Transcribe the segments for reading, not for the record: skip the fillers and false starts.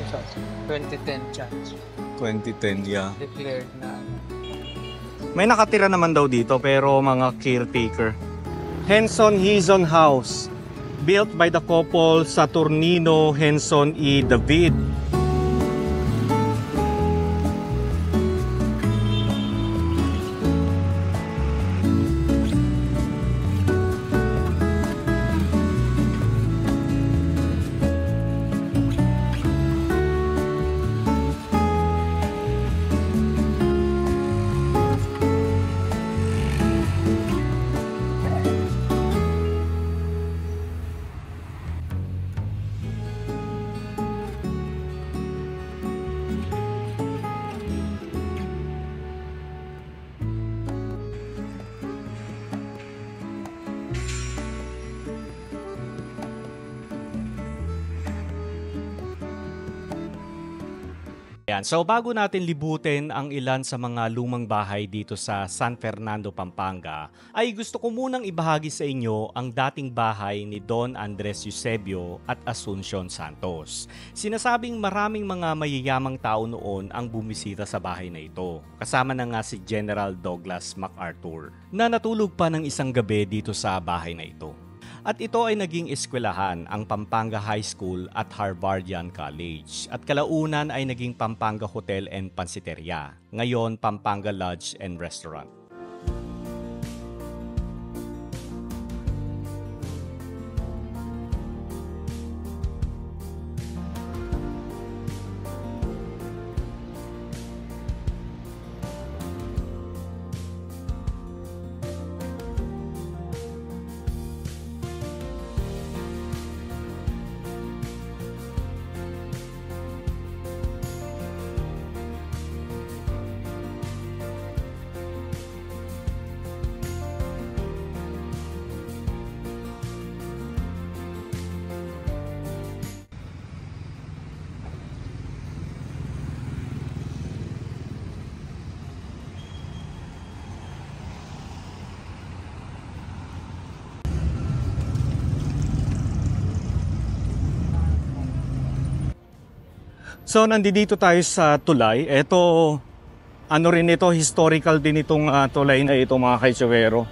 So, 2010 chance. 2010, yeah. Declared na. May nakatira naman daw dito pero mga caretaker. Henson Hizon House, built by the couple Saturnino Henson y David. Yan. So bago natin libutin ang ilan sa mga lumang bahay dito sa San Fernando, Pampanga, ay gusto ko munang ibahagi sa inyo ang dating bahay ni Don Andres Eusebio at Asuncion Santos. Sinasabing maraming mga mayayamang tao noon ang bumisita sa bahay na ito. Kasama na nga si General Douglas MacArthur na natulog pa ng isang gabi dito sa bahay na ito. At ito ay naging eskwelahan, ang Pampanga High School at Harvardian College. At kalaunan ay naging Pampanga Hotel and Pansiteria. Ngayon, Pampanga Lodge and Restaurant. So nandito tayo sa tulay. Ito, ano rin ito, historical din itong tulay na ito mga kaitsuwero.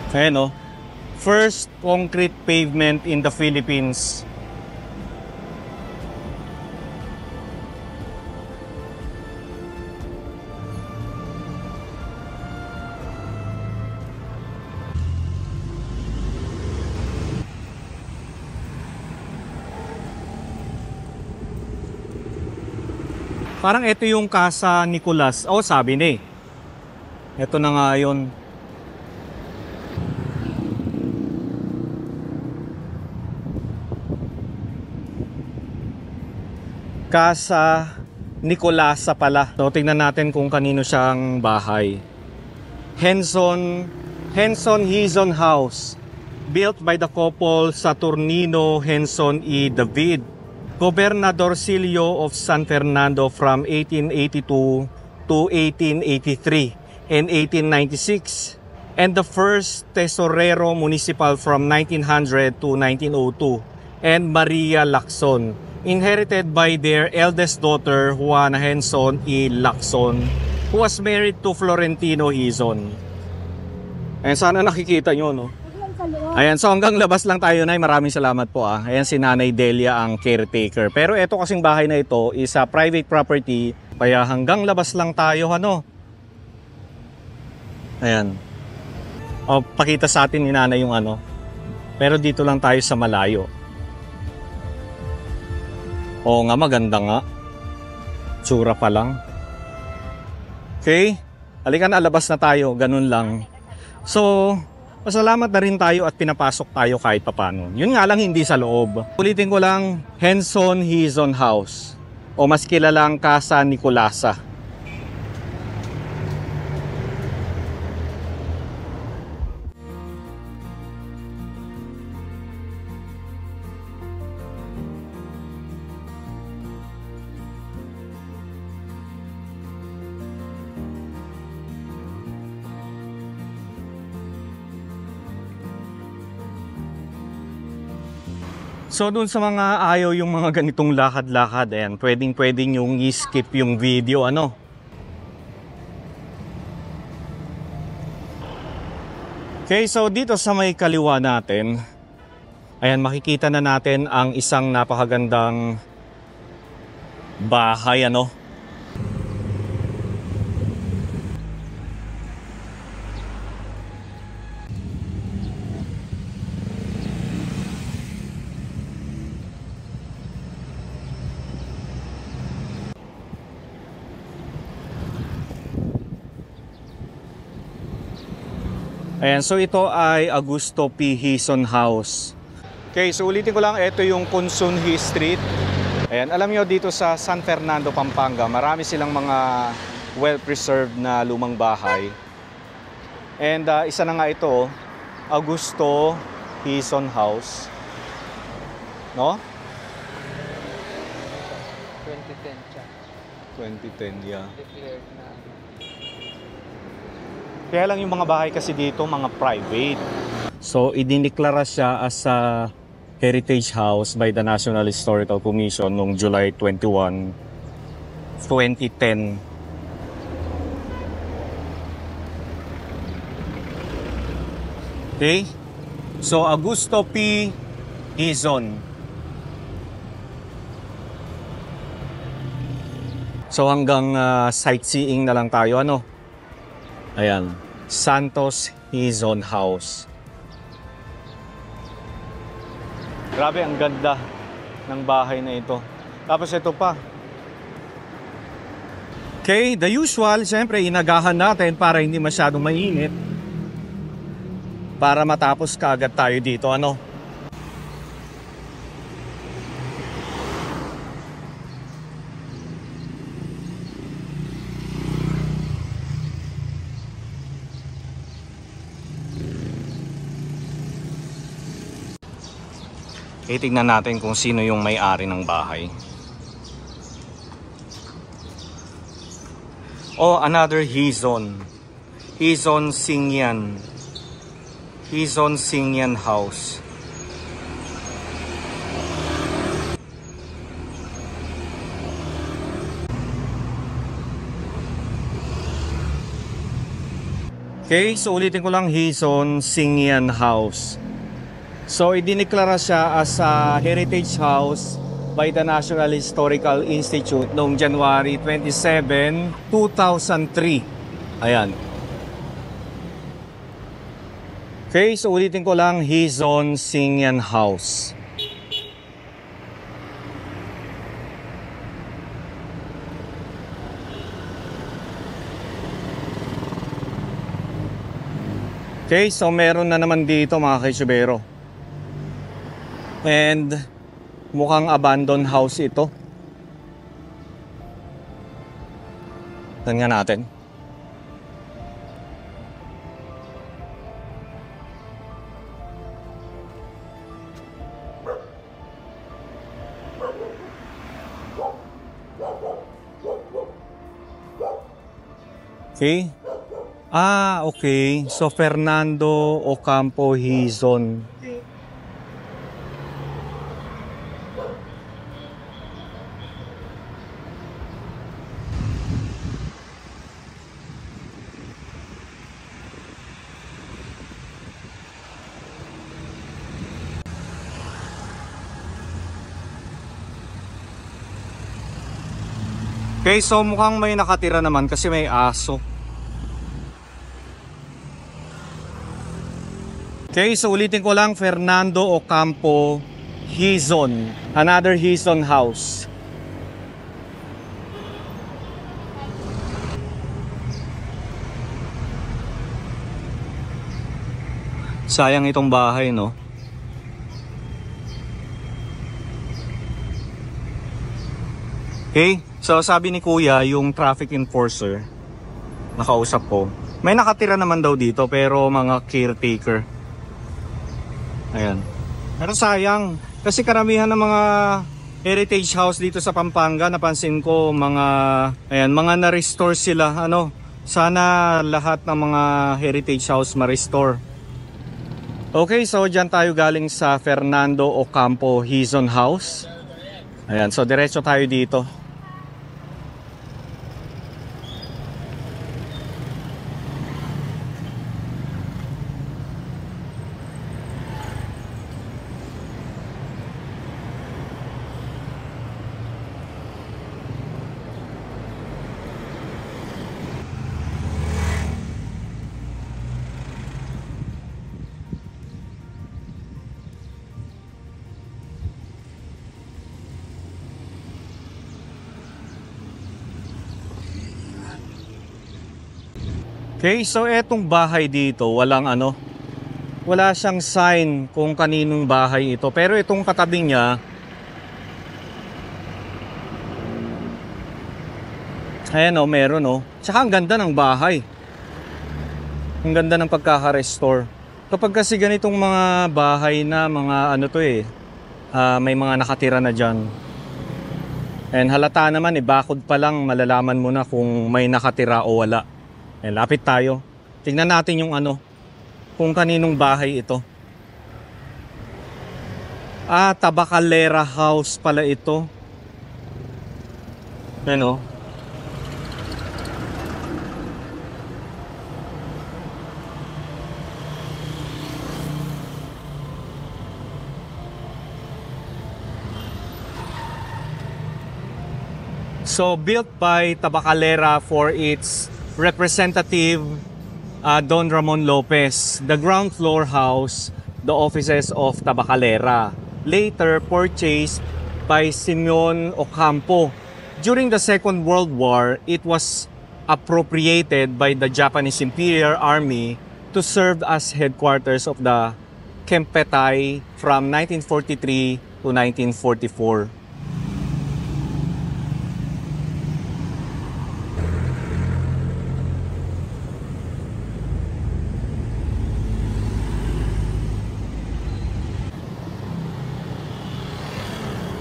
Ayan o. First concrete pavement in the Philippines. Parang ito yung Casa Nicolas. Oh, sabi ni. Ito na nga yun. Casa Nicolasa pala. So, tingnan natin kung kanino siyang bahay. Henson Hizon House. Built by the couple Saturnino Henson y David. Gobernadorcillo of San Fernando from 1882 to 1883 and 1896, and the first Tesorero Municipal from 1900 to 1902, and Maria Lacson, inherited by their eldest daughter Juana Henson y Lacson, who was married to Florentino Hizon. Ayan, sana nakikita nyo, no? Ayan, so hanggang labas lang tayo, Nay. Maraming salamat po. Ayan si Nanay Delia ang caretaker. Pero ito kasing bahay na ito is a private property. Kaya hanggang labas lang tayo, ano? Ayan. O, pakita sa atin ni Nanay yung ano. Pero dito lang tayo sa malayo. Oo nga, maganda nga. Tsura pa lang. Okay? Halika na, labas na tayo. Ganun lang. So, pasalamat na rin tayo at pinapasok tayo kahit papano. Yun nga lang, hindi sa loob. Ulitin ko lang, Henson Hizon House o mas kilalang Casa Nicolasa. So dun sa mga ayaw yung mga ganitong lakad-lakad, ayan, pwedeng yung i-skip yung video, ano. Okay, so dito sa may kaliwa natin, ayan, makikita na natin ang isang napakagandang bahay, ano. Ayan, so ito ay Augusto P. Hizon House. Okay, so ulitin ko lang, ito yung Consunji Street. Ayan, alam nyo dito sa San Fernando, Pampanga, marami silang mga well-preserved na lumang bahay. And isa na nga ito, Augusto Hizon House. No? 2010 siya. 2010, yeah. Declared na. Kaya lang yung mga bahay kasi dito, mga private. So, idineklara siya as a heritage house by the National Historical Commission noong July 21, 2010. Okay? So, Augusto P. Hizon. So, hanggang sightseeing na lang tayo, ano? Ayan, Santos Hizon House. Grabe, ang ganda ng bahay na ito. Tapos ito pa. Okay, the usual, siyempre inagahan natin para hindi masyadong mainit. Para matapos kaagad tayo dito, ano? Tingnan natin kung sino yung may-ari ng bahay. Oh, another Hizon. Hizon Singyan. Hizon Singyan House. Okay, so ulitin ko lang, Hizon Singyan House. So, idineklara siya as a heritage house by the National Historical Institute noong January 27, 2003. Ayan. Okay, so ulitin ko lang, Hizon Singyan House. Okay, so meron na naman dito mga kaitsubero. And mukhang abandoned house ito. Tingnan natin. Okay. Okay. So Fernando Ocampo Hizon. Okay, so mukhang may nakatira naman kasi may aso. Okay, so ulitin ko lang, Fernando Ocampo Hizon. Another Hizon house. Sayang itong bahay, no? Okay, so sabi ni Kuya, yung traffic enforcer, nakausap ko, may nakatira naman daw dito pero mga caretaker. Ayan. Pero sayang, kasi karamihan ng mga heritage house dito sa Pampanga, napansin ko, mga na-restore sila. Ano, sana lahat ng mga heritage house ma-restore. Okay, so dyan tayo galing sa Fernando Ocampo Hizon House. Ayan, so diretso tayo dito. Okay, so etong bahay dito, wala siyang sign kung kaninong bahay ito. Pero itong katabi niya, ayan o, meron o. Tsaka ang ganda ng bahay. Ang ganda ng pagkaka-restore. Kapag kasi ganitong mga bahay na may mga nakatira na dyan. And halata naman, bakod pa lang malalaman mo na kung may nakatira o wala. Lapit tayo. Tingnan natin yung kung kaninong bahay ito. Tabacalera House pala ito. Ano? So built by Tabacalera for its representative Don Ramon Lopez. The ground floor house the offices of Tabacalera, later purchased by Simeon Ocampo. During the Second World War, it was appropriated by the Japanese Imperial Army to serve as headquarters of the Kempeitai from 1943 to 1944.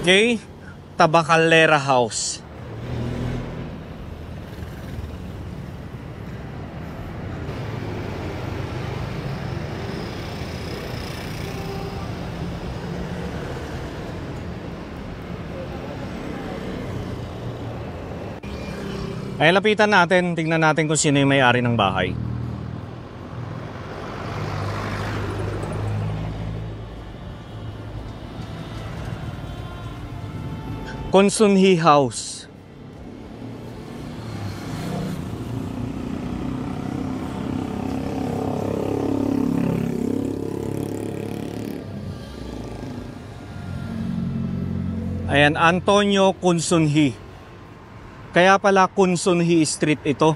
Okay, Tabacalera House. Ay, lapitan natin, tingnan natin kung sino yung may-ari ng bahay. Konsunhi House. Ayan, Antonio Konsunhi. Kaya pala Konsunhi Street ito.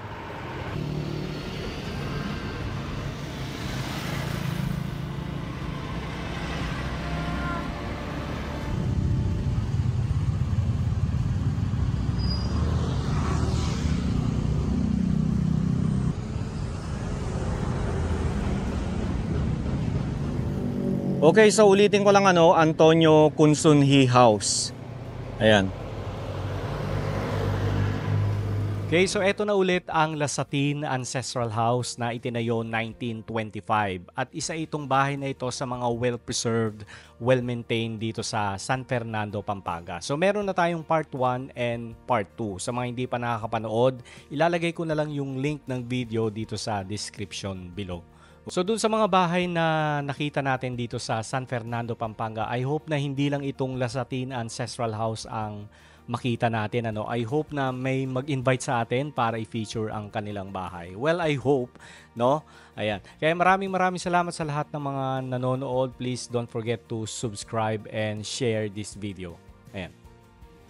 Okay, so ulitin ko lang Antonio Konsunhi House. Ayan. Okay, so eto na ulit ang Lasatin Ancestral House na itinayo 1925. At isa itong bahay na ito sa mga well-preserved, well-maintained dito sa San Fernando, Pampanga. So meron na tayong part 1 and part 2. Sa mga hindi pa nakakapanood, ilalagay ko na lang yung link ng video dito sa description below. So dun sa mga bahay na nakita natin dito sa San Fernando, Pampanga, I hope na hindi lang itong Lasatin Ancestral House ang makita natin. I hope na may mag-invite sa atin para i-feature ang kanilang bahay. Well, I hope, no? Ayan. Kaya maraming salamat sa lahat ng mga nanonood. Please don't forget to subscribe and share this video. Ayan.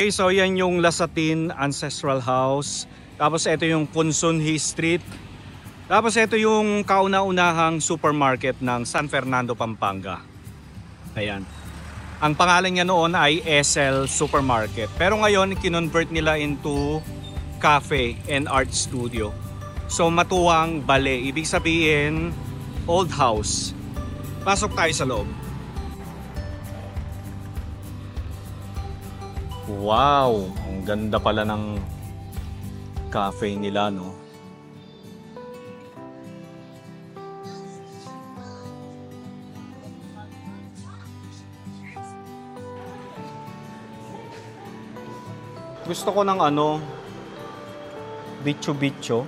Okay, so yan yung Lasatin Ancestral House. Tapos ito yung Konsunhi Street. Tapos ito yung kauna-unahang supermarket ng San Fernando, Pampanga. Ayan. Ang pangalan niya noon ay SL Supermarket. Pero ngayon, kinonvert nila into cafe and art studio. So matuwang bale. Ibig sabihin, old house. Pasok tayo sa loob. Wow! Ang ganda pala ng cafe nila, no? Gusto ko ng ano, bicho-bicho.